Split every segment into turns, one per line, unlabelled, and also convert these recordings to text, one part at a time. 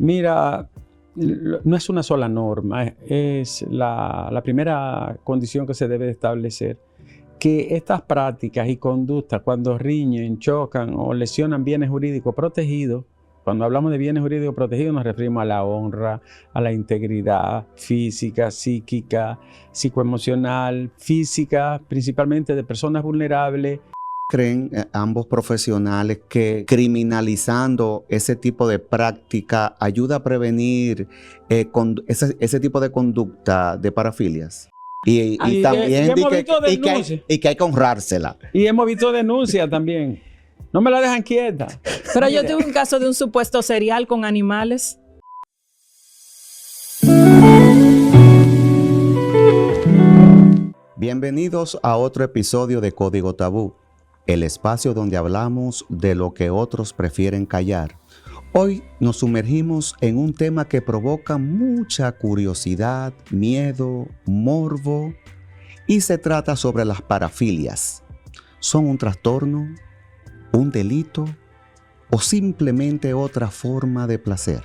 Mira, no es una sola norma, es la primera condición que se debe establecer, que estas prácticas y conductas cuando riñen, chocan o lesionan bienes jurídicos protegidos, cuando hablamos de bienes jurídicos protegidos nos referimos a la honra, a la integridad física, psíquica, psicoemocional, física, principalmente de personas vulnerables.
¿Creen ambos profesionales que criminalizando ese tipo de práctica ayuda a prevenir ese tipo de conducta de parafilias? Y también que hay que honrársela.
Y hemos visto denuncias también. No me la dejan quieta.
Pero yo tuve un caso de un supuesto serial con animales.
Bienvenidos a otro episodio de Código Tabú, el espacio donde hablamos de lo que otros prefieren callar. Hoy nos sumergimos en un tema que provoca mucha curiosidad, miedo, morbo, y se trata sobre las parafilias. ¿Son un trastorno, un delito o simplemente otra forma de placer?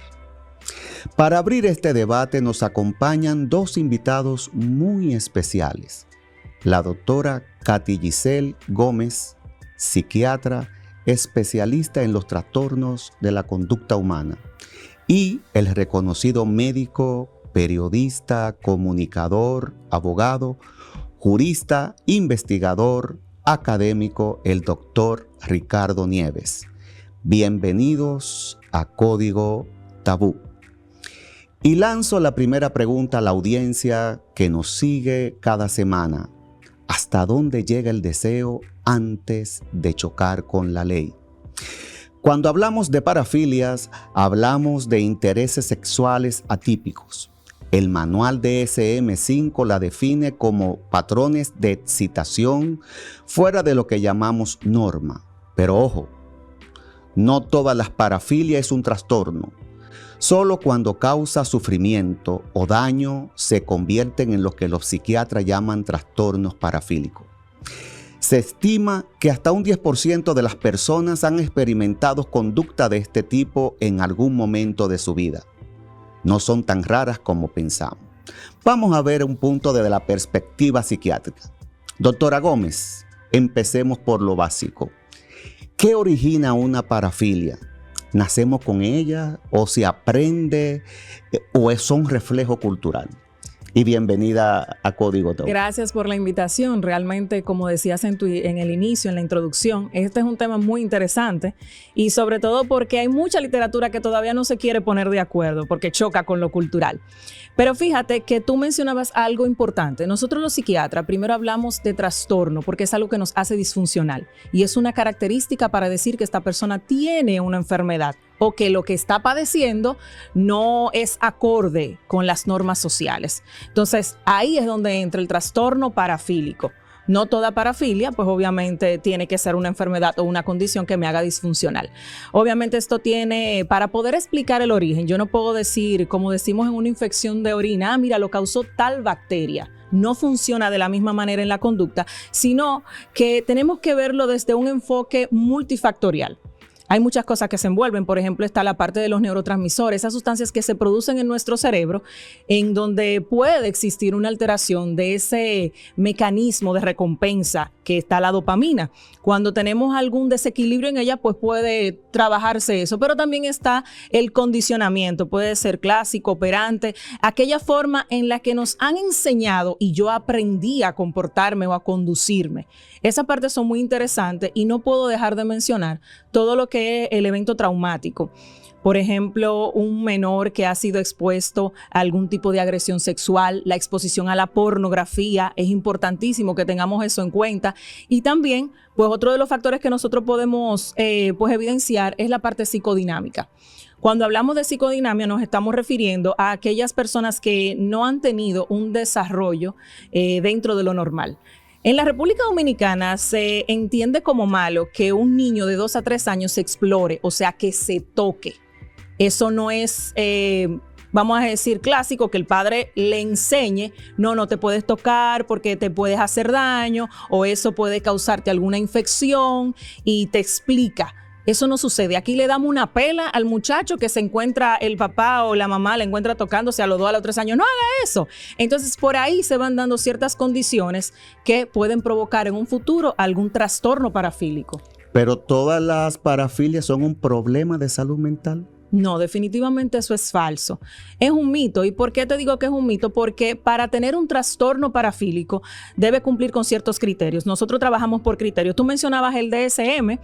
Para abrir este debate nos acompañan dos invitados muy especiales. La doctora Katy Giselle Gómez, psiquiatra, especialista en los trastornos de la conducta humana, y el reconocido médico, periodista, comunicador, abogado, jurista, investigador, académico, el doctor Ricardo Nieves. Bienvenidos a Código Tabú. Y lanzo la primera pregunta a la audiencia que nos sigue cada semana. ¿Hasta dónde llega el deseo antes de chocar con la ley? Cuando hablamos de parafilias, hablamos de intereses sexuales atípicos. El manual DSM-5 la define como patrones de excitación fuera de lo que llamamos norma. Pero ojo, no todas las parafilias es un trastorno. Solo cuando causa sufrimiento o daño se convierten en lo que los psiquiatras llaman trastornos parafílicos. Se estima que hasta un 10% de las personas han experimentado conducta de este tipo en algún momento de su vida. No son tan raras como pensamos. Vamos a ver un punto desde la perspectiva psiquiátrica. Doctora Gómez, empecemos por lo básico. ¿Qué origina una parafilia? ¿Nacemos con ella o se aprende o es un reflejo cultural? Y bienvenida a Código Tabú.
Gracias por la invitación. Realmente, como decías en el inicio, en la introducción, este es un tema muy interesante y sobre todo porque hay mucha literatura que todavía no se quiere poner de acuerdo porque choca con lo cultural. Pero fíjate que tú mencionabas algo importante. Nosotros los psiquiatras primero hablamos de trastorno porque es algo que nos hace disfuncional y es una característica para decir que esta persona tiene una enfermedad o que lo que está padeciendo no es acorde con las normas sociales. Entonces, ahí es donde entra el trastorno parafílico. No toda parafilia, pues obviamente tiene que ser una enfermedad o una condición que me haga disfuncional. Obviamente esto tiene, para poder explicar el origen, yo no puedo decir, como decimos en una infección de orina, mira, lo causó tal bacteria. No funciona de la misma manera en la conducta, sino que tenemos que verlo desde un enfoque multifactorial. Hay muchas cosas que se envuelven, por ejemplo, está la parte de los neurotransmisores, esas sustancias que se producen en nuestro cerebro, en donde puede existir una alteración de ese mecanismo de recompensa que está la dopamina. Cuando tenemos algún desequilibrio en ella, pues puede trabajarse eso, pero también está el condicionamiento, puede ser clásico, operante, aquella forma en la que nos han enseñado y yo aprendí a comportarme o a conducirme. Esas partes son muy interesantes y no puedo dejar de mencionar todo lo que es el evento traumático. Por ejemplo, un menor que ha sido expuesto a algún tipo de agresión sexual, la exposición a la pornografía, es importantísimo que tengamos eso en cuenta. Y también, pues otro de los factores que nosotros podemos pues evidenciar es la parte psicodinámica. Cuando hablamos de psicodinamia nos estamos refiriendo a aquellas personas que no han tenido un desarrollo dentro de lo normal. En la República Dominicana se entiende como malo que un niño de 2 a 3 años se explore, o sea, que se toque. Eso no es, vamos a decir, clásico, que el padre le enseñe, no te puedes tocar porque te puedes hacer daño o eso puede causarte alguna infección y te explica Eso no sucede. Aquí le damos una pela al muchacho que se encuentra, el papá o la mamá le encuentra tocándose a los 2 a los 3 años. No haga eso. Entonces, por ahí se van dando ciertas condiciones que pueden provocar en un futuro algún trastorno parafílico.
Pero todas las parafilias son un problema de salud mental.
No, definitivamente eso es falso. Es un mito. ¿Y por qué te digo que es un mito? Porque para tener un trastorno parafílico debe cumplir con ciertos criterios. Nosotros trabajamos por criterios. Tú mencionabas el DSM.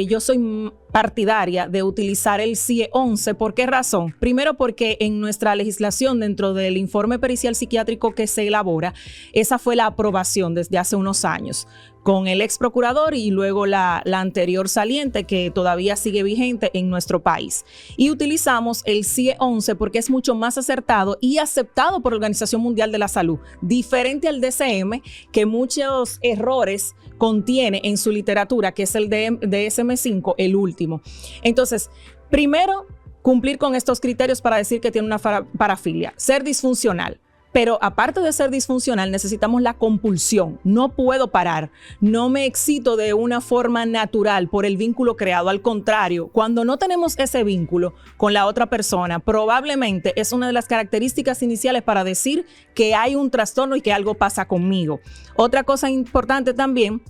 Yo soy partidaria de utilizar el CIE-11. ¿Por qué razón? Primero, porque en nuestra legislación, dentro del informe pericial psiquiátrico que se elabora, esa fue la aprobación desde hace unos años, con el ex procurador y luego la anterior saliente, que todavía sigue vigente en nuestro país. Y utilizamos el CIE-11 porque es mucho más acertado y aceptado por la Organización Mundial de la Salud, diferente al DSM, que muchos errores contiene en su literatura, que es el DSM-5, el último. Entonces, primero, cumplir con estos criterios para decir que tiene una parafilia. Ser disfuncional. Pero aparte de ser disfuncional, necesitamos la compulsión. No puedo parar. No me excito de una forma natural por el vínculo creado. Al contrario, cuando no tenemos ese vínculo con la otra persona, probablemente es una de las características iniciales para decir que hay un trastorno y que algo pasa conmigo. Otra cosa importante también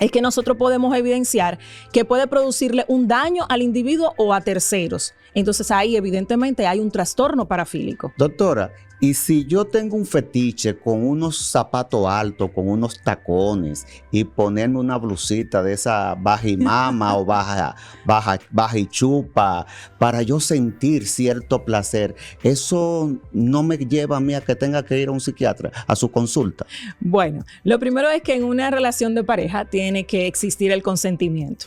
es que nosotros podemos evidenciar que puede producirle un daño al individuo o a terceros. Entonces ahí evidentemente hay un trastorno parafílico.
Doctora, y si yo tengo un fetiche con unos zapatos altos, con unos tacones y ponerme una blusita de esa baja y mama o baja y chupa para yo sentir cierto placer, ¿eso no me lleva a mí a que tenga que ir a un psiquiatra a su consulta?
Bueno, lo primero es que en una relación de pareja tiene que existir el consentimiento.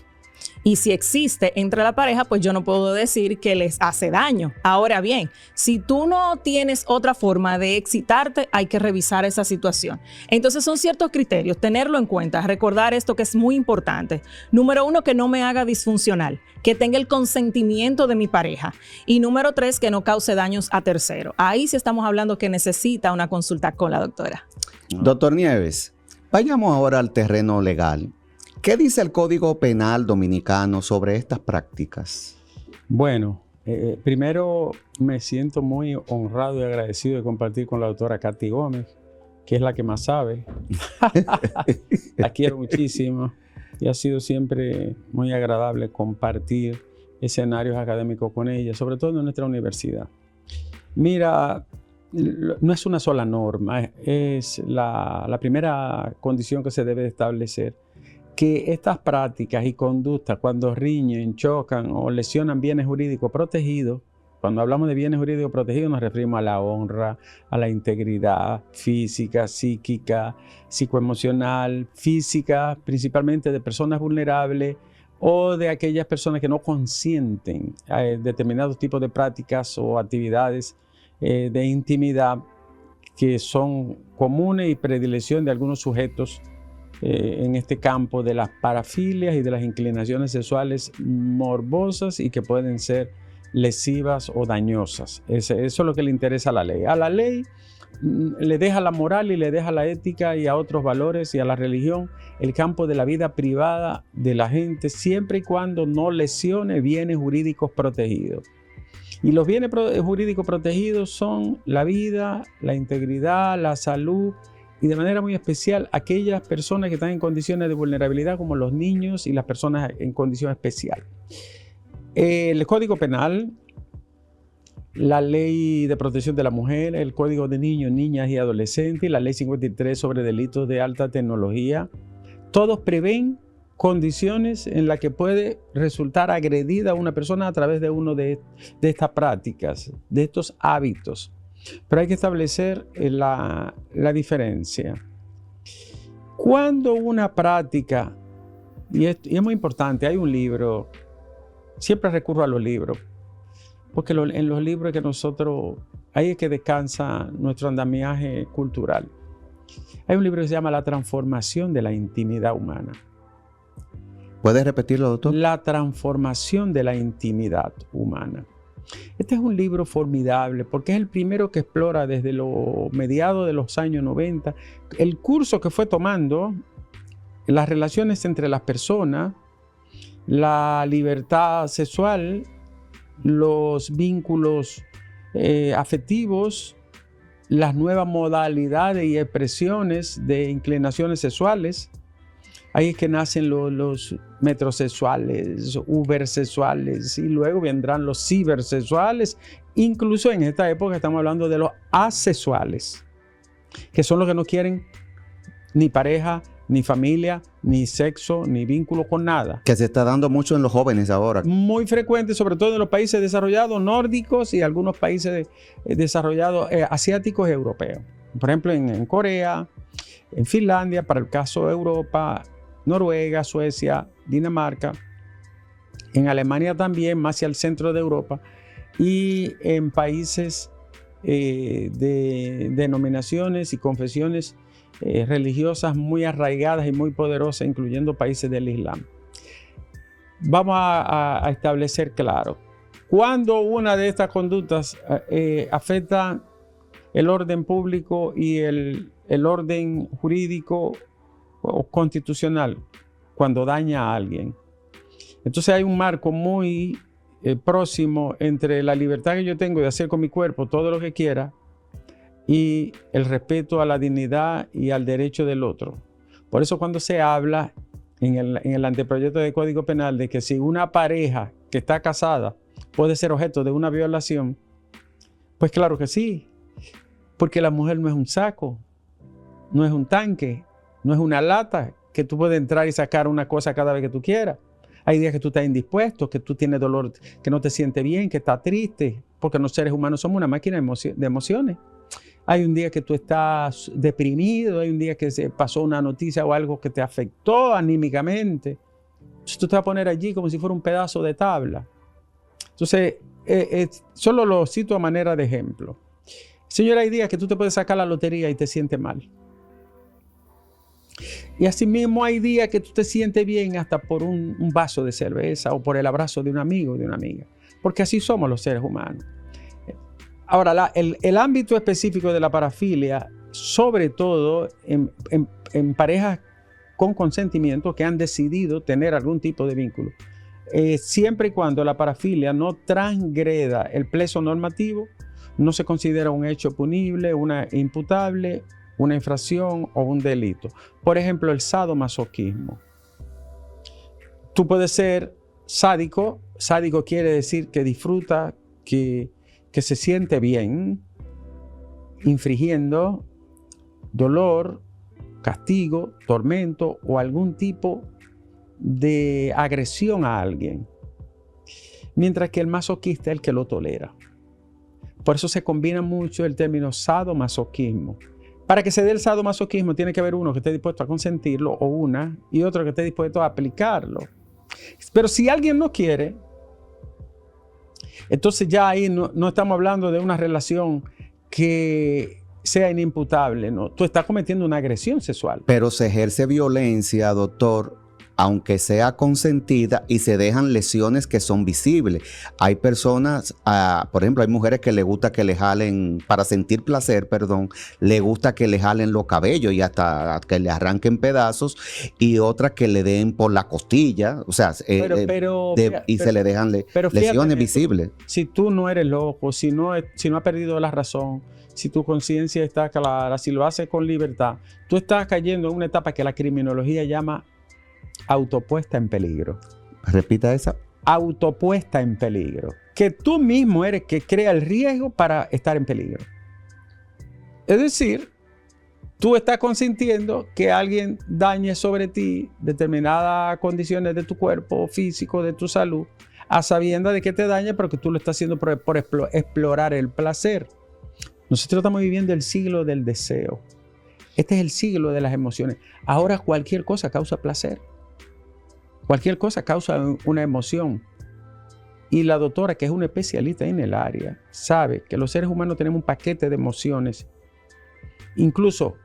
Y si existe entre la pareja, pues yo no puedo decir que les hace daño. Ahora bien, si tú no tienes otra forma de excitarte, hay que revisar esa situación. Entonces son ciertos criterios, tenerlo en cuenta, recordar esto que es muy importante. Número 1, que no me haga disfuncional, que tenga el consentimiento de mi pareja. Y número 3, que no cause daños a terceros. Ahí sí estamos hablando que necesita una consulta con la doctora.
Doctor Nieves, vayamos ahora al terreno legal. ¿Qué dice el Código Penal Dominicano sobre estas prácticas?
Bueno, primero me siento muy honrado y agradecido de compartir con la doctora Katy Gómez, que es la que más sabe. La quiero muchísimo y ha sido siempre muy agradable compartir escenarios académicos con ella, sobre todo en nuestra universidad. Mira, no es una sola norma, es la primera condición que se debe establecer, que estas prácticas y conductas, cuando riñen, chocan o lesionan bienes jurídicos protegidos, cuando hablamos de bienes jurídicos protegidos nos referimos a la honra, a la integridad física, psíquica, psicoemocional, física, principalmente de personas vulnerables o de aquellas personas que no consienten determinados tipos de prácticas o actividades de intimidad que son comunes y predilección de algunos sujetos en este campo de las parafilias y de las inclinaciones sexuales morbosas y que pueden ser lesivas o dañosas. Eso es lo que le interesa a la ley. A la ley le deja la moral y le deja la ética y a otros valores y a la religión el campo de la vida privada de la gente, siempre y cuando no lesione bienes jurídicos protegidos. Y los bienes jurídicos protegidos son la vida, la integridad, la salud, y de manera muy especial aquellas personas que están en condiciones de vulnerabilidad, como los niños y las personas en condición especial. El Código Penal, la Ley de Protección de la Mujer, el Código de Niños, Niñas y Adolescentes y la Ley 53 sobre delitos de alta tecnología, todos prevén condiciones en las que puede resultar agredida una persona a través de uno de estas prácticas, de estos hábitos. Pero hay que establecer la diferencia. Cuando una práctica, y es muy importante, hay un libro, siempre recurro a los libros, porque en los libros que nosotros, ahí es que descansa nuestro andamiaje cultural. Hay un libro que se llama La transformación de la intimidad humana.
¿Puedes repetirlo, doctor?
La transformación de la intimidad humana. Este es un libro formidable porque es el primero que explora desde los mediados de los años 90 el curso que fue tomando las relaciones entre las personas la libertad sexual, los vínculos afectivos, las nuevas modalidades y expresiones de inclinaciones sexuales. Ahí es que nacen los metrosexuales, ubersexuales, y luego vendrán los cibersexuales. Incluso en esta época estamos hablando de los asexuales, que son los que no quieren ni pareja, ni familia, ni sexo, ni vínculo con nada.
Que se está dando mucho en los jóvenes ahora.
Muy frecuente, sobre todo en los países desarrollados nórdicos y algunos países desarrollados asiáticos y europeos. Por ejemplo, en Corea, en Finlandia, para el caso de Europa, Noruega, Suecia, Dinamarca, en Alemania también, más hacia el centro de Europa, y en países de denominaciones y confesiones religiosas muy arraigadas y muy poderosas, incluyendo países del Islam. Vamos a establecer claro, cuando una de estas conductas afecta el orden público y el orden jurídico o constitucional, cuando daña a alguien. Entonces hay un marco muy próximo entre la libertad que yo tengo de hacer con mi cuerpo todo lo que quiera y el respeto a la dignidad y al derecho del otro. Por eso cuando se habla en el anteproyecto de Código Penal de que si una pareja que está casada puede ser objeto de una violación, pues claro que sí, porque la mujer no es un saco, no es un tanque, no es una lata que tú puedes entrar y sacar una cosa cada vez que tú quieras. Hay días que tú estás indispuesto, que tú tienes dolor, que no te sientes bien, que estás triste, porque los seres humanos somos una máquina de emociones. Hay un día que tú estás deprimido, hay un día que se pasó una noticia o algo que te afectó anímicamente. Entonces tú te vas a poner allí como si fuera un pedazo de tabla. Entonces, solo lo cito a manera de ejemplo. Señora, hay días que tú te puedes sacar la lotería y te sientes mal. Y asimismo hay días que tú te sientes bien hasta por un vaso de cerveza o por el abrazo de un amigo o de una amiga. Porque así somos los seres humanos. Ahora, el ámbito específico de la parafilia, sobre todo en parejas con consentimiento que han decidido tener algún tipo de vínculo, siempre y cuando la parafilia no transgreda el pleso normativo, no se considera un hecho punible, una imputable, una infracción o un delito. Por ejemplo, el sadomasoquismo. Tú puedes ser sádico. Sádico quiere decir que disfruta, que se siente bien, infringiendo dolor, castigo, tormento o algún tipo de agresión a alguien. Mientras que el masoquista es el que lo tolera. Por eso se combina mucho el término sadomasoquismo. Para que se dé el sadomasoquismo tiene que haber uno que esté dispuesto a consentirlo o una y otro que esté dispuesto a aplicarlo. Pero si alguien no quiere, entonces ya ahí no estamos hablando de una relación que sea inimputable, ¿no? Tú estás cometiendo una agresión sexual.
Pero se ejerce violencia, doctor, aunque sea consentida, y se dejan lesiones que son visibles. Hay personas, por ejemplo, hay mujeres que le gusta que le jalen, para sentir placer, le gusta que le jalen los cabellos y hasta que le arranquen pedazos, y otras que le den por la costilla, o sea, y se le dejan lesiones visibles.
Si tú no eres loco, si no has perdido la razón, si tu conciencia está clara, si lo haces con libertad, tú estás cayendo en una etapa que la criminología llama autopuesta en peligro.
Repita esa.
Autopuesta en peligro. Que tú mismo eres que crea el riesgo para estar en peligro. Es decir, tú estás consintiendo que alguien dañe sobre ti determinadas condiciones de tu cuerpo físico, de tu salud, a sabiendas de que te daña, pero que tú lo estás haciendo por explorar el placer. Nosotros estamos viviendo el siglo del deseo. Este es el siglo de las emociones. Ahora cualquier cosa causa placer. Cualquier cosa causa una emoción. Y la doctora, que es una especialista en el área, sabe que los seres humanos tenemos un paquete de emociones. Incluso,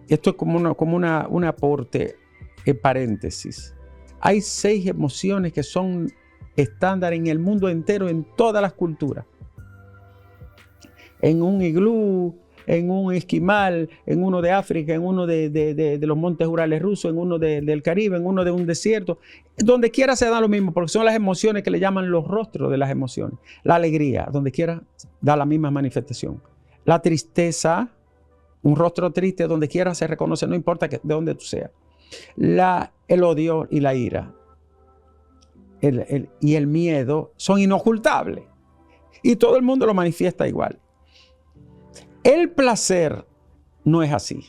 esto es como un aporte en paréntesis. Hay 6 emociones que son estándar en el mundo entero, en todas las culturas. En un iglú en un esquimal, en uno de África, en uno de los montes Urales rusos, en uno del Caribe, en uno de un desierto. Donde quiera se da lo mismo, porque son las emociones que le llaman los rostros de las emociones. La alegría, donde quiera, da la misma manifestación. La tristeza, un rostro triste, donde quiera se reconoce, no importa de dónde tú seas. El odio y la ira y el miedo son inocultables. Y todo el mundo lo manifiesta igual. El placer no es así.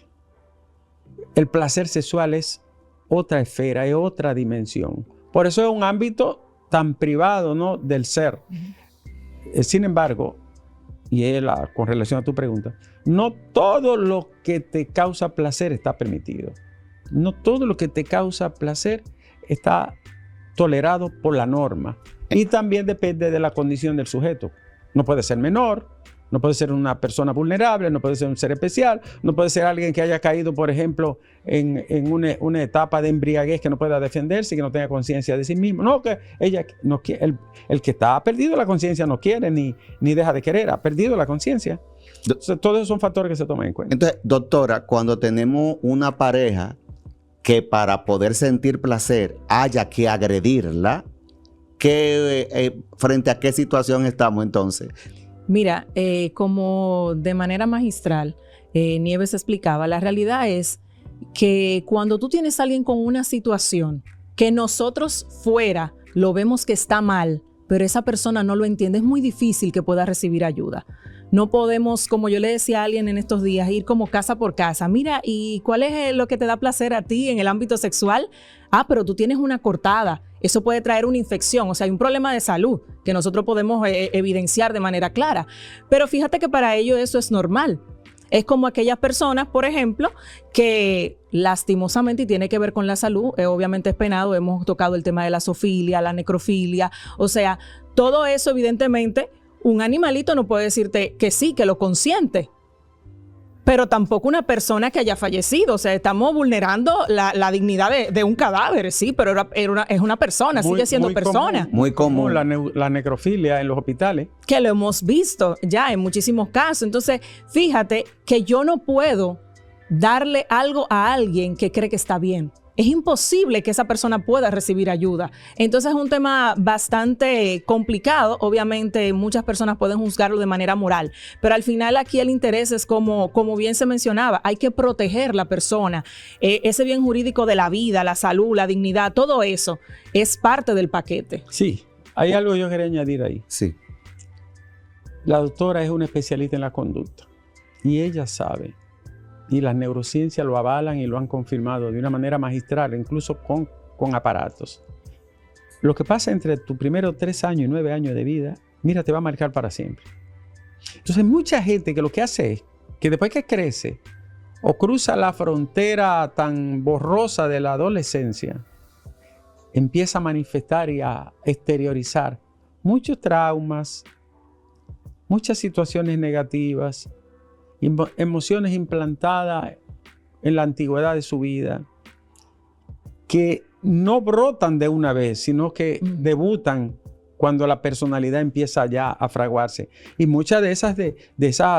El placer sexual es otra esfera, es otra dimensión. Por eso es un ámbito tan privado, ¿no?, del ser. Sin embargo, con relación a tu pregunta, no todo lo que te causa placer está permitido. No todo lo que te causa placer está tolerado por la norma. Y también depende de la condición del sujeto. No puede ser menor, no puede ser una persona vulnerable, no puede ser un ser especial, no puede ser alguien que haya caído, por ejemplo, en una etapa de embriaguez que no pueda defenderse, que no tenga conciencia de sí mismo. No, que ella no quiere, el que está perdido la conciencia no quiere ni deja de querer, ha perdido la conciencia. Entonces, todos esos son factores que se toman en cuenta.
Entonces, doctora, cuando tenemos una pareja que para poder sentir placer haya que agredirla, ¿frente a qué situación estamos entonces?
Mira, como de manera magistral, Nieves explicaba, la realidad es que cuando tú tienes a alguien con una situación que nosotros fuera lo vemos que está mal, pero esa persona no lo entiende, es muy difícil que pueda recibir ayuda. No podemos, como yo le decía a alguien en estos días, ir como casa por casa. Mira, ¿y cuál es lo que te da placer a ti en el ámbito sexual? Ah, pero tú tienes una cortada. Eso puede traer una infección. O sea, hay un problema de salud que nosotros podemos evidenciar de manera clara. Pero fíjate que para ellos eso es normal. Es como aquellas personas, por ejemplo, que lastimosamente, y tiene que ver con la salud, obviamente es penado, hemos tocado el tema de la zoofilia, la necrofilia. O sea, todo eso evidentemente... Un animalito no puede decirte que sí, que lo consiente, pero tampoco una persona que haya fallecido. O sea, estamos vulnerando la dignidad de un cadáver, sí, pero es una persona, sigue siendo persona.
Muy común
la necrofilia en los hospitales.
Que lo hemos visto ya en muchísimos casos. Entonces, fíjate que yo no puedo darle algo a alguien que cree que está bien. Es imposible que esa persona pueda recibir ayuda. Entonces es un tema bastante complicado. Obviamente muchas personas pueden juzgarlo de manera moral, pero al final aquí el interés es como bien se mencionaba, hay que proteger la persona. Ese bien jurídico de la vida, la salud, la dignidad, todo eso es parte del paquete.
Sí, hay algo que yo quería añadir ahí.
Sí.
La doctora es una especialista en la conducta y ella sabe. Y las neurociencias lo avalan y lo han confirmado de una manera magistral, incluso con aparatos. Lo que pasa entre tus primeros 3 años y 9 años de vida, mira, te va a marcar para siempre. Entonces, mucha gente que lo que hace es que después que crece o cruza la frontera tan borrosa de la adolescencia, empieza a manifestar y a exteriorizar muchos traumas, muchas situaciones negativas, emociones implantadas en la antigüedad de su vida que no brotan de una vez, sino que debutan cuando la personalidad empieza ya a fraguarse. Y muchas de esas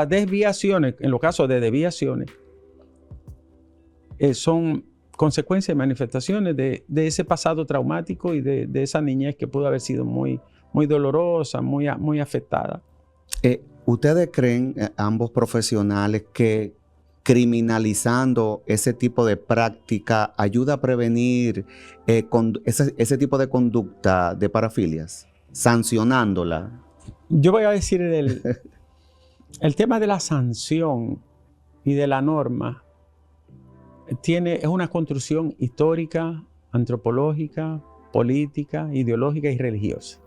desviaciones, en los casos de desviaciones, son consecuencias y manifestaciones de ese pasado traumático y de esa niñez que pudo haber sido muy, muy dolorosa, muy afectada.
¿Ustedes creen, ambos profesionales, que criminalizando ese tipo de práctica ayuda a prevenir ese tipo de conducta de parafilias, sancionándola?
Yo voy a decir el tema de la sanción y de la norma es una construcción histórica, antropológica, política, ideológica y religiosa.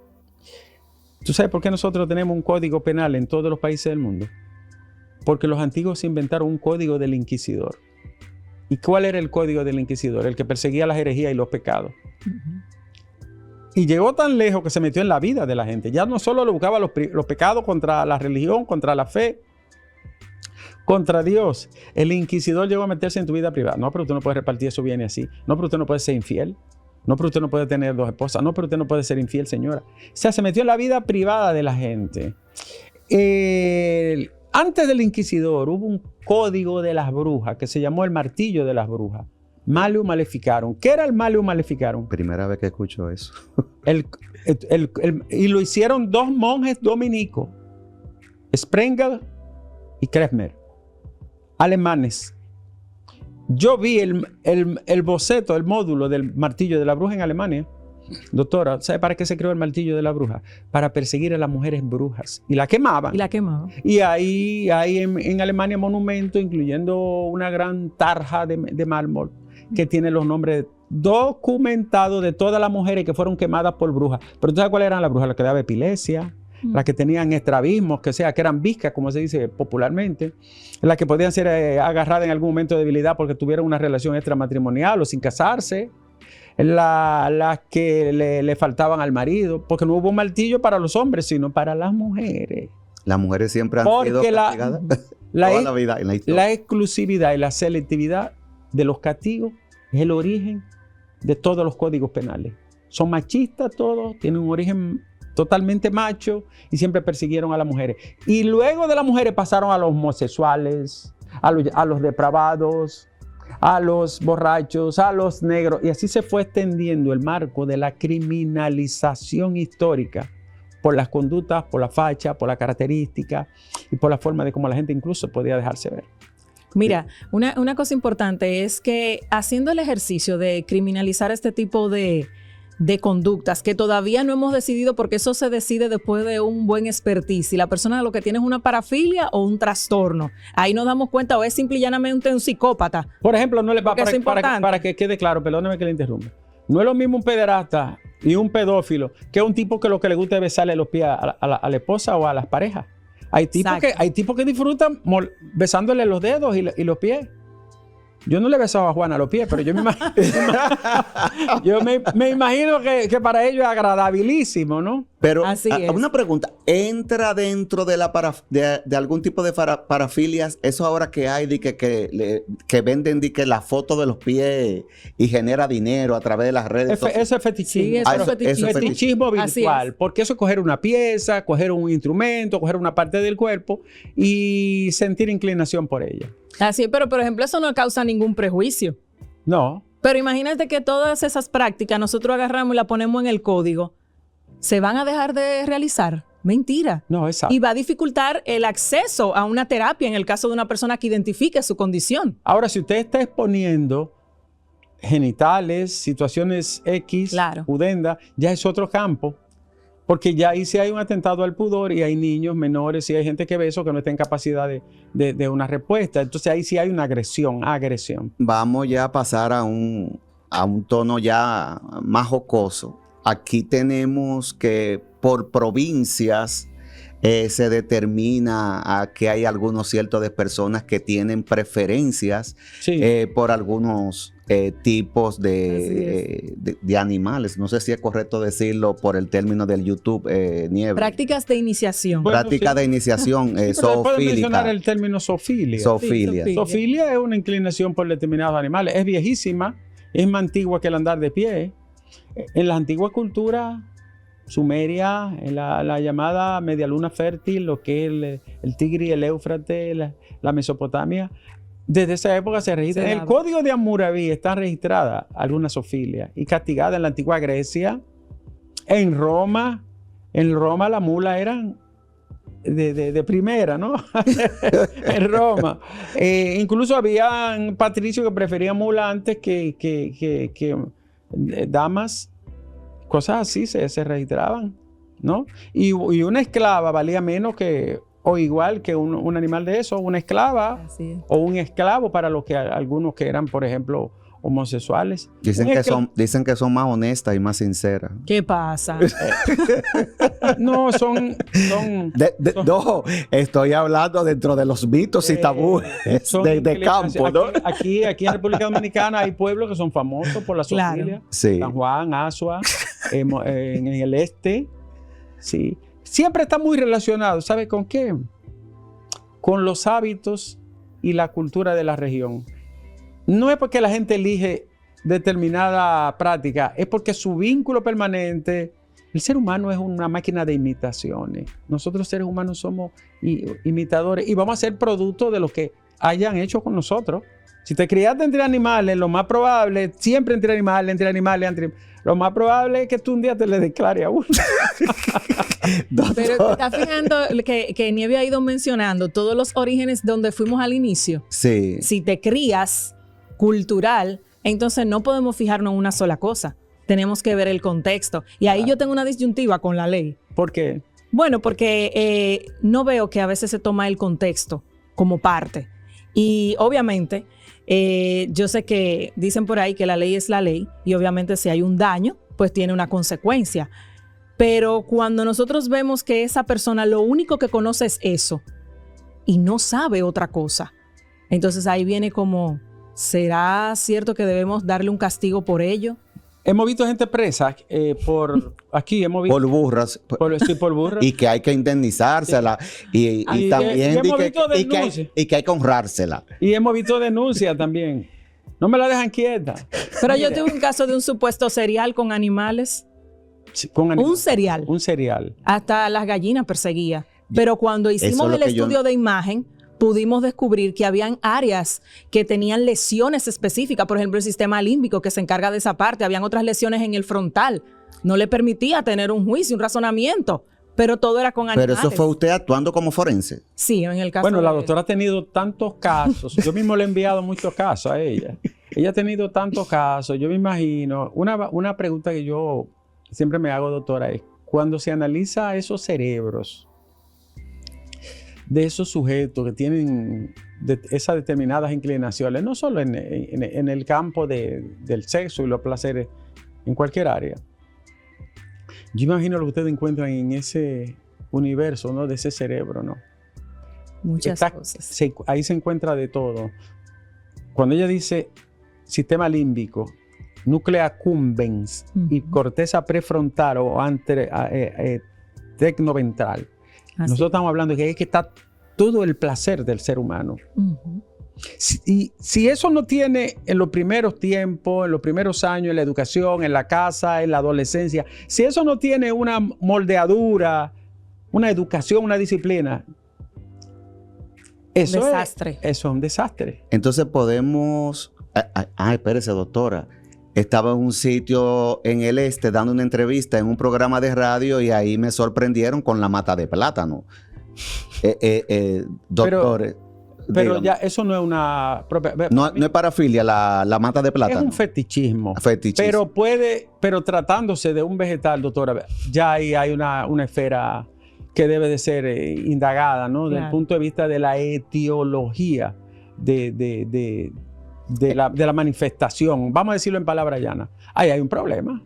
¿Tú sabes por qué nosotros tenemos un código penal en todos los países del mundo? Porque los antiguos inventaron un código del inquisidor. ¿Y cuál era el código del inquisidor? El que perseguía las herejías y los pecados. Y llegó tan lejos que se metió en la vida de la gente. Ya no solo lo buscaba los pecados contra la religión, contra la fe, contra Dios. El inquisidor llegó a meterse en tu vida privada. No, pero tú no puedes repartir esos bienes así. No, pero usted no puede ser infiel. No, pero usted no puede tener 2 esposas. No, pero usted no puede ser infiel, señora. O sea, se metió en la vida privada de la gente. Antes del inquisidor hubo un código de las brujas que se llamó el martillo de las brujas. Malleum Maleficarum. ¿Qué era el Malleum Maleficarum?
Primera vez que escucho eso.
Y lo hicieron 2 monjes dominicos, Sprengel y Kretschmer, alemanes. Yo vi el boceto, el módulo del martillo de la bruja en Alemania. Doctora, ¿sabe para qué se creó el martillo de la bruja? Para perseguir a las mujeres brujas. Y la quemaban. Y ahí hay en Alemania monumentos, incluyendo una gran tarja de mármol que tiene los nombres documentados de todas las mujeres que fueron quemadas por brujas. Pero ¿tú sabes cuáles eran las brujas? Las que daban epilepsia, las que tenían estrabismos, que eran viscas, como se dice popularmente, las que podían ser agarradas en algún momento de debilidad porque tuvieron una relación extramatrimonial o sin casarse, las que le faltaban al marido, porque no hubo un martillo para los hombres, sino para las mujeres.
Las mujeres siempre han sido castigadas toda la vida en la historia.
La exclusividad y la selectividad de los castigos es el origen de todos los códigos penales. Son machistas todos, tienen un origen totalmente macho y siempre persiguieron a las mujeres. Y luego de las mujeres pasaron a los homosexuales, a los depravados, a los borrachos, a los negros. Y así se fue extendiendo el marco de la criminalización histórica por las conductas, por la facha, por la característica y por la forma de cómo la gente incluso podía dejarse ver.
Mira, una cosa importante es que haciendo el ejercicio de criminalizar este tipo de conductas que todavía no hemos decidido, porque eso se decide después de un buen expertise. Si la persona lo que tiene es una parafilia o un trastorno, ahí nos damos cuenta, o es simple y llanamente un psicópata.
Por ejemplo, no le va para que quede claro, perdóneme que le interrumpa. No es lo mismo un pederasta y un pedófilo que un tipo que lo que le gusta es besarle los pies a la esposa o a las parejas. Hay tipos que disfrutan besándole los dedos y los pies. Yo no le besaba a Juana los pies, pero yo me imagino que para ellos es agradabilísimo, ¿no?
Pero una pregunta, ¿entra dentro de de algún tipo de parafilias eso ahora que hay de que venden de que la foto de los pies y genera dinero a través de las redes sociales?
Eso es fetichismo.
Sí, eso es
fetichismo virtual, porque eso es coger una pieza, coger un instrumento, coger una parte del cuerpo y sentir inclinación por ella.
Así es, pero por ejemplo eso no causa ningún prejuicio.
No.
Pero imagínate que todas esas prácticas nosotros agarramos y las ponemos en el código. ¿Se van a dejar de realizar? Mentira.
No, exacto.
Y va a dificultar el acceso a una terapia en el caso de una persona que identifique su condición.
Ahora, si usted está exponiendo genitales, situaciones X, pudenda, ya es otro campo. Porque ya ahí sí hay un atentado al pudor y hay niños menores y hay gente que ve eso que no está en capacidad de una respuesta. Entonces ahí sí hay una agresión.
Vamos ya a pasar a un tono ya más jocoso. Aquí tenemos que por provincias se determina a que hay algunos ciertos de personas que tienen preferencias por algunos tipos de animales. No sé si es correcto decirlo por el término del YouTube, Nieves.
Prácticas de iniciación.
Prácticas de iniciación zoofílica.
Puedo mencionar el término zoofilia.
Zoofilia.
Zoofilia es una inclinación por determinados animales. Es viejísima, es más antigua que el andar de pie. En las antiguas culturas sumeria, en la llamada media luna fértil, lo que es el Tigris, el Éufrates, la Mesopotamia, desde esa época se registra. En el Código de Hammurabi está registrada alguna zoofilia y castigada en la antigua Grecia. En Roma la mula eran de primera, ¿no? En Roma. Incluso habían patricios que preferían mula antes que damas. Cosas así se registraban, ¿no? Y una esclava valía menos o igual que un animal de eso, una esclava o un esclavo para algunos que eran, por ejemplo, homosexuales.
Dicen que son más honestas y más sinceras.
¿Qué pasa?
No, son
no, estoy hablando dentro de los mitos y tabúes de campo, ¿no?
Aquí en República Dominicana hay pueblos que son famosos por la zoofilia.
Sí.
San Juan, Asua, en el este. Sí. Siempre está muy relacionado, ¿sabe con qué? Con los hábitos y la cultura de la región. No es porque la gente elige determinada práctica, es porque su vínculo permanente El ser humano es una máquina de imitaciones. Nosotros seres humanos somos imitadores y vamos a ser producto de lo que hayan hecho con nosotros. Si te criaste entre animales, lo más probable, siempre entre animales, lo más probable es que tú un día te le declares a uno.
Pero te estás fijando que Nieve ha ido mencionando todos los orígenes donde fuimos al inicio.
Sí.
Si te crías cultural, entonces no podemos fijarnos en una sola cosa. Tenemos que ver el contexto. Y ahí yo tengo una disyuntiva con la ley.
¿Por qué?
Bueno, porque no veo que a veces se toma el contexto como parte. Y obviamente, yo sé que dicen por ahí que la ley es la ley y obviamente si hay un daño, pues tiene una consecuencia. Pero cuando nosotros vemos que esa persona lo único que conoce es eso y no sabe otra cosa, entonces ahí viene como, ¿será cierto que debemos darle un castigo por ello?
Hemos visto gente presa aquí hemos visto
Por burras.
por burras.
Y que hay que indemnizársela. Y también y que hay que honrársela.
Y hemos visto denuncias también. No me la dejan quieta.
Pero yo tuve un caso de un supuesto cereal con animales.
Sí,
Un cereal.
Un cereal.
Hasta las gallinas perseguía. Pero cuando hicimos el estudio de imagen, pudimos descubrir que habían áreas que tenían lesiones específicas. Por ejemplo, el sistema límbico que se encarga de esa parte. Habían otras lesiones en el frontal. No le permitía tener un juicio, un razonamiento. Pero todo era con animales.
Pero eso fue usted actuando como forense.
Sí, en el caso.
Bueno, la doctora ha tenido tantos casos. Yo mismo le he enviado muchos casos a ella. Ella ha tenido tantos casos. Yo me imagino. Una pregunta que yo siempre me hago, doctora, es cuando se analiza esos cerebros de esos sujetos que tienen esas determinadas inclinaciones, no solo en el campo del sexo y los placeres, en cualquier área. Yo imagino lo que ustedes encuentran en ese universo, ¿no? De ese cerebro, ¿no?
Muchas cosas.
Ahí se encuentra de todo. Cuando ella dice sistema límbico, núcleo accumbens y corteza prefrontal o tecnoventral. Nosotros estamos hablando de que está todo el placer del ser humano. Si eso no tiene en los primeros tiempos, en los primeros años, en la educación, en la casa, en la adolescencia, si eso no tiene una moldeadura, una educación, una disciplina, eso es un desastre.
Entonces podemos... espérese, doctora. Estaba en un sitio en el este dando una entrevista en un programa de radio y ahí me sorprendieron con la mata de plátano. Doctores.
Pero ya eso no es una...
No es parafilia la mata de plátano.
Es un fetichismo. Pero tratándose de un vegetal, doctora, ya ahí hay una esfera que debe de ser indagada, ¿no? Claro. Desde el punto de vista de la etiología de la manifestación. Vamos a decirlo en palabras llanas. Ahí hay un problema.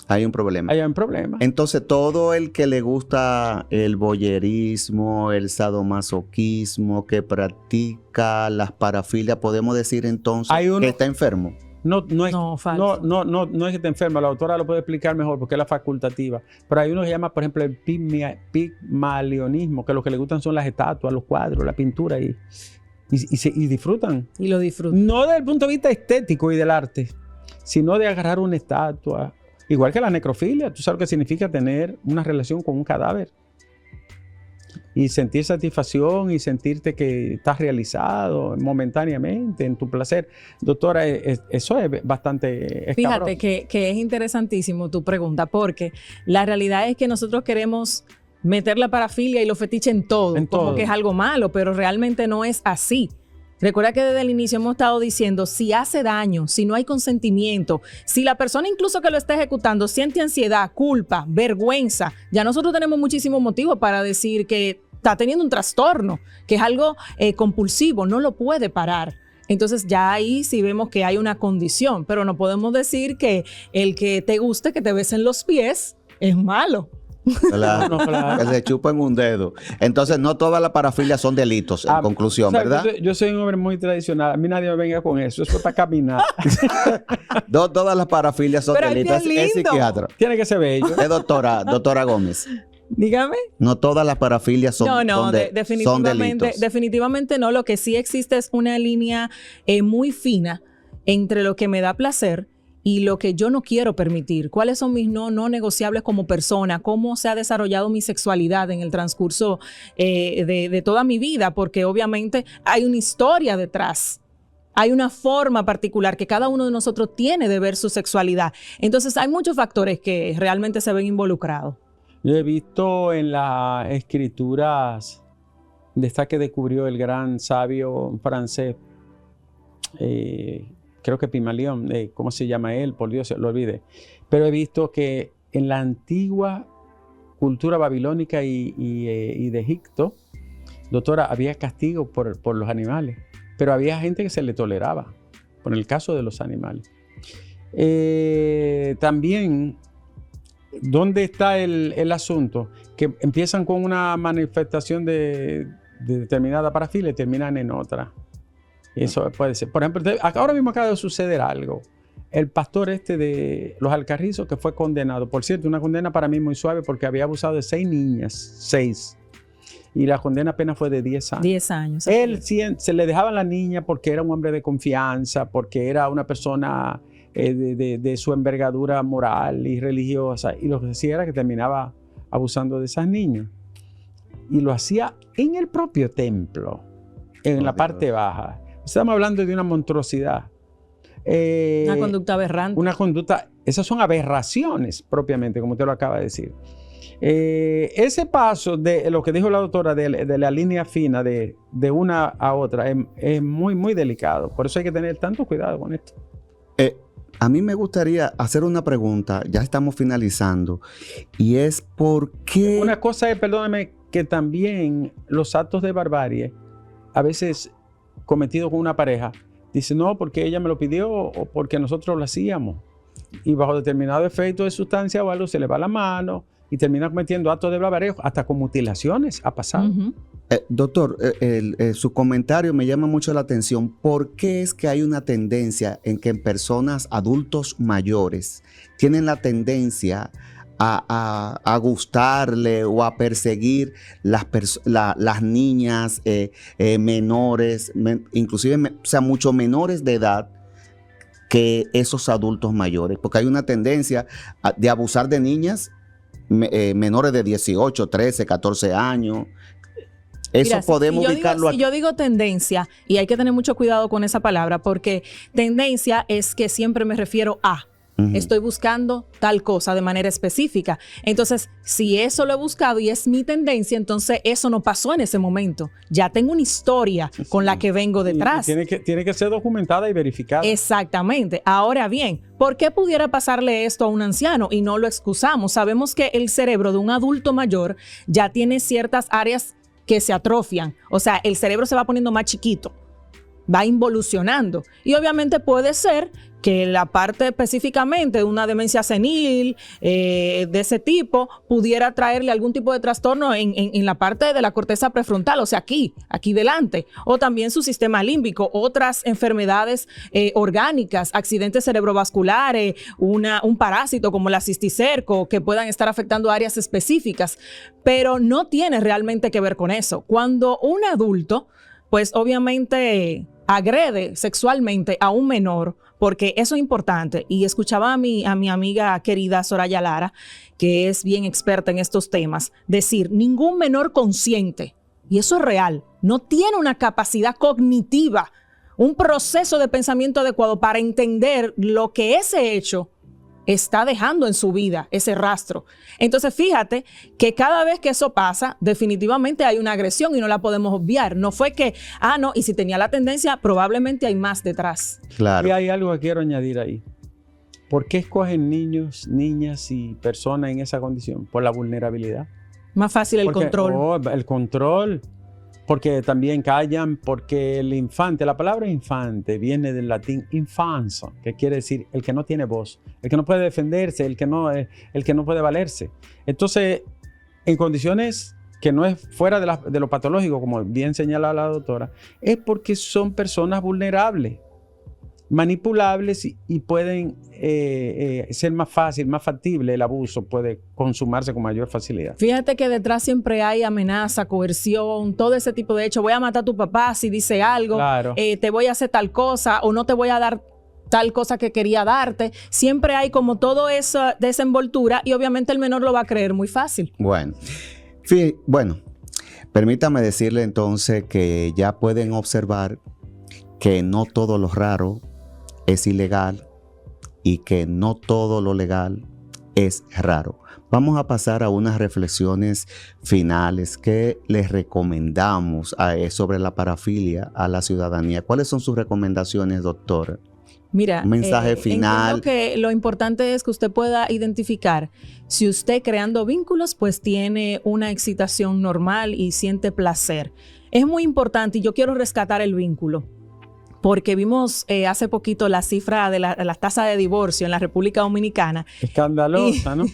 Hay un problema.
Hay un problema.
Entonces, todo el que le gusta el voyerismo, el sadomasoquismo, que practica las parafilias, podemos decir entonces que está enfermo.
No es que esté enfermo. La doctora lo puede explicar mejor porque es la facultativa. Pero hay uno que se llama, por ejemplo, el pigmalionismo, que lo que le gustan son las estatuas, los cuadros, la pintura y disfrutan.
Y lo disfrutan.
No desde el punto de vista estético y del arte, sino de agarrar una estatua. Igual que la necrofilia, tú sabes lo que significa tener una relación con un cadáver y sentir satisfacción y sentirte que estás realizado momentáneamente en tu placer. Doctora, eso es bastante escabroso.
Fíjate que es interesantísimo tu pregunta, porque la realidad es que nosotros queremos meter la parafilia y los fetiches en todo, como que es algo malo, pero realmente no es así. Recuerda que desde el inicio hemos estado diciendo, si hace daño, si no hay consentimiento, si la persona incluso que lo está ejecutando siente ansiedad, culpa, vergüenza, ya nosotros tenemos muchísimos motivos para decir que está teniendo un trastorno, que es algo compulsivo, no lo puede parar. Entonces ya ahí sí vemos que hay una condición, pero no podemos decir que el que te guste, que te besen los pies, es malo.
Claro. Que se chupen un dedo. Entonces, no todas las parafilias son delitos, en conclusión, ¿verdad?
Yo soy un hombre muy tradicional. A mí nadie me venga con eso. Eso es para caminar.
No todas las parafilias son delitos. Es psiquiatra.
Tiene que ser bello.
Es doctora Gómez.
Dígame.
No todas las parafilias son
definitivamente,
son
definitivamente no. Lo que sí existe es una línea muy fina entre lo que me da placer y lo que yo no quiero permitir, cuáles son mis no negociables como persona, cómo se ha desarrollado mi sexualidad en el transcurso de toda mi vida, porque obviamente hay una historia detrás. Hay una forma particular que cada uno de nosotros tiene de ver su sexualidad. Entonces hay muchos factores que realmente se ven involucrados.
Yo he visto en las escrituras de esta que descubrió el gran sabio francés, creo que Pimalión, ¿cómo se llama él? Por Dios, lo olvidé. Pero he visto que en la antigua cultura babilónica y de Egipto, doctora, había castigo por los animales, pero había gente que se le toleraba, por el caso de los animales. También, ¿dónde está el asunto? Que empiezan con una manifestación de determinada parafilia y terminan en otra. Eso puede ser. Por ejemplo, ahora mismo acaba de suceder algo. El pastor de Los Alcarrizos que fue condenado. Por cierto, una condena para mí muy suave porque había abusado de 6 niñas. 6. Y la condena apenas fue de 10 años.
10 años.
Él se le dejaban la niña porque era un hombre de confianza, porque era una persona de su envergadura moral y religiosa. Y lo que hacía era que terminaba abusando de esas niñas. Y lo hacía en el propio templo, en la parte baja. Estamos hablando de una monstruosidad.
Una conducta aberrante.
Una conducta, esas son aberraciones propiamente, como usted lo acaba de decir. Ese paso de lo que dijo la doctora de la línea fina de una a otra es muy, muy delicado. Por eso hay que tener tanto cuidado con esto.
A mí me gustaría hacer una pregunta, ya estamos finalizando, y es ¿por qué?
Una cosa es, perdóname, que también los actos de barbarie, a veces cometidos con una pareja, dicen no, porque ella me lo pidió o porque nosotros lo hacíamos. Y bajo determinado efecto de sustancia o algo se le va la mano y termina cometiendo actos de barbarie, hasta con mutilaciones ha pasado.
Uh-huh.
Doctor, su comentario me llama mucho la atención. ¿Por qué es que hay una tendencia en que en personas adultos mayores tienen la tendencia a gustarle o a perseguir las niñas menores, inclusive mucho menores de edad que esos adultos mayores? Porque hay una tendencia de abusar de niñas menores de 18, 13, 14 años. Eso
mira,
podemos ubicarlo aquí.
Si yo digo tendencia, y hay que tener mucho cuidado con esa palabra, porque tendencia es que siempre me refiero a. Estoy buscando tal cosa de manera específica. Entonces, si eso lo he buscado y es mi tendencia, entonces eso no pasó en ese momento. Ya tengo una historia con la que vengo detrás.
Y tiene que ser documentada y verificada.
Exactamente. Ahora bien, ¿por qué pudiera pasarle esto a un anciano y no lo excusamos? Sabemos que el cerebro de un adulto mayor ya tiene ciertas áreas que se atrofian. O sea, el cerebro se va poniendo más chiquito, va involucionando. Y obviamente puede ser que la parte específicamente de una demencia senil, de ese tipo, pudiera traerle algún tipo de trastorno en la parte de la corteza prefrontal, o sea, aquí delante, o también su sistema límbico, otras enfermedades orgánicas, accidentes cerebrovasculares, un parásito como la cisticerco, que puedan estar afectando áreas específicas, pero no tiene realmente que ver con eso. Cuando un adulto, pues obviamente agrede sexualmente a un menor, porque eso es importante. Y escuchaba a mi amiga querida Soraya Lara, que es bien experta en estos temas, decir, ningún menor consciente, y eso es real, no tiene una capacidad cognitiva, un proceso de pensamiento adecuado para entender lo que ese hecho está dejando en su vida, ese rastro. Entonces, fíjate que cada vez que eso pasa, definitivamente hay una agresión y no la podemos obviar. No fue que, no, y si tenía la tendencia, probablemente hay más detrás.
Claro.
Y hay algo que quiero añadir ahí. ¿Por qué escogen niños, niñas y personas en esa condición? Por la vulnerabilidad.
Más fácil el control.
El control. Porque también callan, porque el infante, la palabra infante viene del latín infanso, que quiere decir el que no tiene voz, el que no puede defenderse, el que no puede valerse. Entonces, en condiciones que no es fuera de lo patológico, como bien señala la doctora, es porque son personas vulnerables, manipulables y pueden ser más fácil, más factible, el abuso puede consumarse con mayor facilidad.
Fíjate que detrás siempre hay amenaza, coerción, todo ese tipo de hecho. Voy a matar a tu papá si dice algo,
claro.
Te voy a hacer tal cosa o no te voy a dar tal cosa que quería darte. Siempre hay como todo esa desenvoltura y obviamente el menor lo va a creer muy fácil.
Bueno, permítame decirle entonces que ya pueden observar que no todo lo raro es ilegal y que no todo lo legal es raro. Vamos a pasar a unas reflexiones finales que les recomendamos sobre la parafilia a la ciudadanía. ¿Cuáles son sus recomendaciones, doctora?
Mira,
un mensaje final.
Que lo importante es que usted pueda identificar si usted creando vínculos pues tiene una excitación normal y siente placer. Es muy importante y yo quiero rescatar el vínculo. Porque vimos hace poquito la cifra de la tasa de divorcio en la República Dominicana.
Escandalosa, ¿no?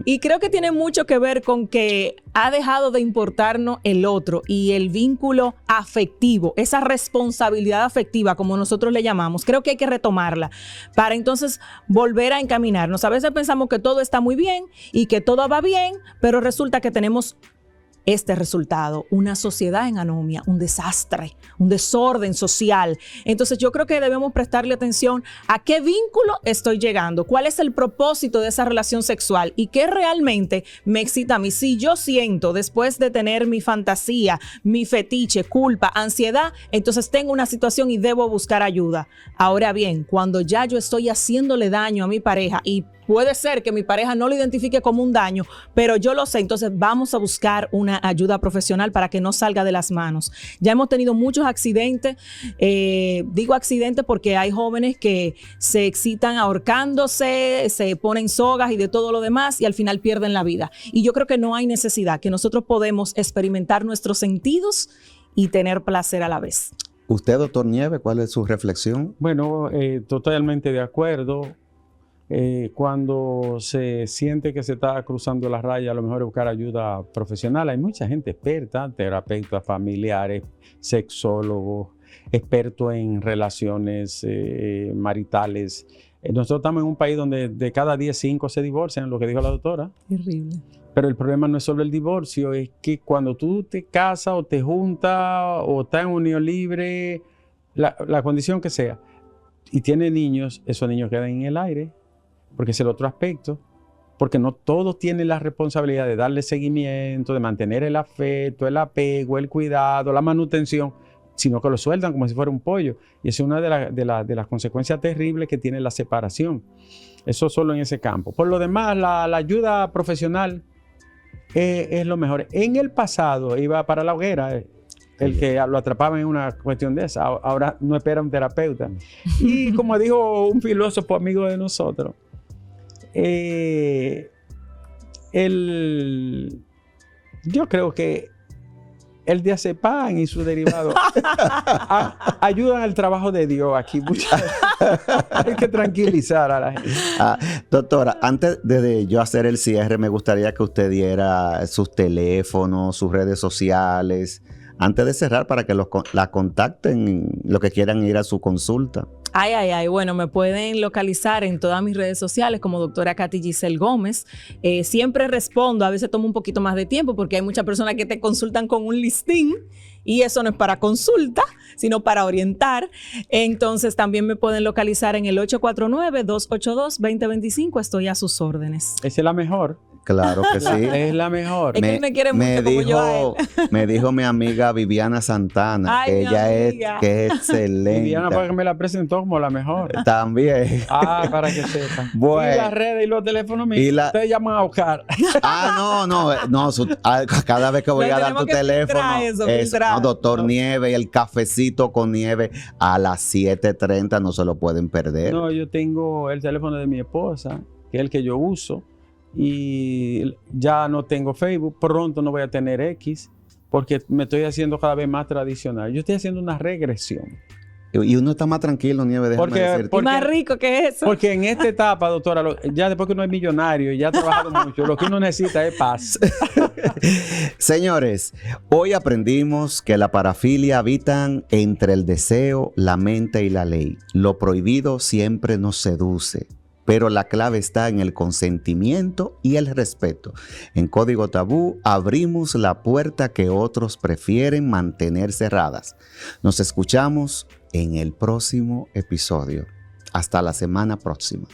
Y creo que tiene mucho que ver con que ha dejado de importarnos el otro y el vínculo afectivo, esa responsabilidad afectiva, como nosotros le llamamos. Creo que hay que retomarla para entonces volver a encaminarnos. A veces pensamos que todo está muy bien y que todo va bien, pero resulta que tenemos este resultado, una sociedad en anomia, un desastre, un desorden social. Entonces yo creo que debemos prestarle atención a qué vínculo estoy llegando, cuál es el propósito de esa relación sexual y qué realmente me excita a mí. Si yo siento después de tener mi fantasía, mi fetiche, culpa, ansiedad, entonces tengo una situación y debo buscar ayuda. Ahora bien, cuando ya yo estoy haciéndole daño a mi pareja y puede ser que mi pareja no lo identifique como un daño, pero yo lo sé. Entonces vamos a buscar una ayuda profesional para que no salga de las manos. Ya hemos tenido muchos accidentes. Digo accidentes porque hay jóvenes que se excitan ahorcándose, se ponen sogas y de todo lo demás y al final pierden la vida. Y yo creo que no hay necesidad, que nosotros podemos experimentar nuestros sentidos y tener placer a la vez.
Usted, doctor Nieves, ¿cuál es su reflexión?
Bueno, totalmente de acuerdo. Cuando se siente que se está cruzando la raya, a lo mejor es buscar ayuda profesional. Hay mucha gente experta, terapeutas familiares, sexólogos, expertos en relaciones maritales. Nosotros estamos en un país donde de cada 10, 5 se divorcian, lo que dijo la doctora.
Terrible.
Pero el problema no es solo el divorcio, es que cuando tú te casas o te juntas o estás en unión libre, la condición que sea, y tienes niños, esos niños quedan en el aire. Porque es el otro aspecto, porque no todos tienen la responsabilidad de darle seguimiento, de mantener el afecto, el apego, el cuidado, la manutención, sino que lo sueltan como si fuera un pollo. Y esa es una de las consecuencias terribles que tiene la separación. Eso solo en ese campo. Por lo demás, la ayuda profesional es lo mejor. En el pasado iba para la hoguera, el que lo atrapaba en una cuestión de esa. Ahora no espera un terapeuta. Y como dijo un filósofo amigo de nosotros, yo creo que el diazepam y su derivado ayudan al trabajo de Dios aquí. Hay que tranquilizar a la gente.
Doctora, antes de yo hacer el cierre, me gustaría que usted diera sus teléfonos, sus redes sociales, antes de cerrar, para que la contacten, los que quieran ir a su consulta.
Bueno, me pueden localizar en todas mis redes sociales como doctora Katy Giselle Gómez. Siempre respondo, a veces tomo un poquito más de tiempo porque hay muchas personas que te consultan con un listín y eso no es para consulta, sino para orientar. Entonces también me pueden localizar en el 849-282-2025. Estoy a sus órdenes.
Esa es la mejor.
Claro que sí.
Es la mejor.
Es que él me quiere mucho como yo a él.
Me dijo mi amiga Viviana Santana, que ella es excelente.
Viviana, para que me la presentó como la mejor.
También.
Para que sepan.
Bueno.
Y las redes y los teléfonos míos, ustedes llaman a buscar.
No, cada vez que voy a dar tu teléfono, doctor Nieves y el cafecito con Nieves a las 7:30, no se lo pueden perder.
No, yo tengo el teléfono de mi esposa, que es el que yo uso. Y ya no tengo Facebook, pronto no voy a tener X, porque me estoy haciendo cada vez más tradicional. Yo estoy haciendo una regresión.
Y uno está más tranquilo, Nieves, déjame decirte.
Más rico que eso.
Porque en esta etapa, doctora, ya después que uno es millonario y ya ha trabajado mucho, lo que uno necesita es paz.
Señores, hoy aprendimos que la parafilia habitan entre el deseo, la mente y la ley. Lo prohibido siempre nos seduce, pero la clave está en el consentimiento y el respeto. En Código Tabú abrimos la puerta que otros prefieren mantener cerradas. Nos escuchamos en el próximo episodio. Hasta la semana próxima.